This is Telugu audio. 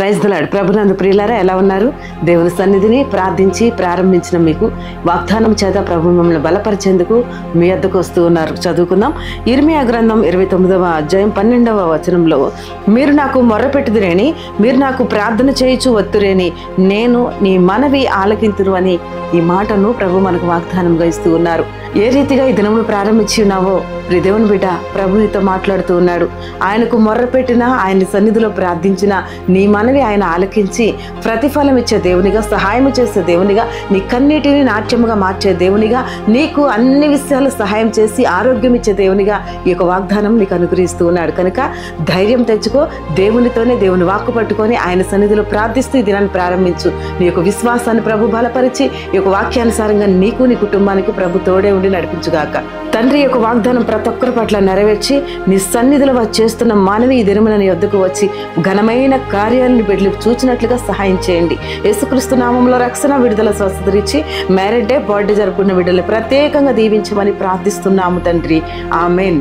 Praise the lord. ప్రభునందు ప్రియులారా, ఎలా ఉన్నారు? దేవుని సన్నిధిని ప్రార్థించి ప్రారంభించిన మీకు వాగ్దానం చేత ప్రభు మిమ్మల్ని బలపరిచేందుకు మీ వద్దకు వస్తూ ఉన్నారు. చదువుకుందాం. ఇర్మియా గ్రంథం 29వ అధ్యాయం 12వ వచనంలో, మీరు నాకు మొర్రపెట్టుదురేని, మీరు నాకు ప్రార్థన చేయుచు వత్తురేని, నేను నీ మనవి ఆలకింతును అని ఈ మాటను ప్రభు మనకు వాగ్దానంగా ఇస్తూ ఉన్నారు. ఏ రీతిగా ఈ దినమును ప్రారంభించి ఉన్నావో ప్రియ దేవుని బిడ్డ ప్రభు నీతో మాట్లాడుతూ ఉన్నాడు. ఆయనకు మొర్రపెట్టినా, ఆయన సన్నిధిలో ప్రార్థించినా నీ మనవి ఆయన ఆలకించి ప్రతిఫలం ఇచ్చే దేవునిగా, సహాయం చేసే దేవునిగా, నీ కన్నీటిని నాట్యముగా మార్చే దేవునిగా, నీకు అన్ని విషయాలు సహాయం చేసి ఆరోగ్యం ఇచ్చే దేవునిగా ఈ యొక్క వాగ్దానం నీకు అనుగ్రహిస్తూ ఉన్నాడు. కనుక ధైర్యం తెచ్చుకో, దేవునితోనే దేవుని వాక్కు పట్టుకొని ఆయన సన్నిధిలో ప్రార్థిస్తూ ఈ దినాన్ని ప్రారంభించు. నీ యొక్క విశ్వాసాన్ని ప్రభు బలపరిచి ఈ యొక్క వాక్యానుసారంగా నీకు నీ కుటుంబానికి ప్రభు తోడే ఉండి నడిపించుగాక. తండ్రి యొక్క వాగ్దానం ప్రతి ఒక్కరి పట్ల నెరవేర్చి నీ సన్నిధిలో చేస్తున్న మానవి ఈ దినమున నీ వద్దకు వచ్చి ఘనమైన కార్యాలను బిడ్డలు చూచినట్లుగా సహాయం చేయండి. యేసుక్రీస్తు నామంలో రక్షణ, విడుదల, స్వస్థత ఇచ్చి మ్యారేజ్ డే, బర్త్డే జరుపుకున్న బిడ్డలు ప్రత్యేకంగా దీవించమని ప్రార్థిస్తున్నాము తండ్రి. ఆమేన్.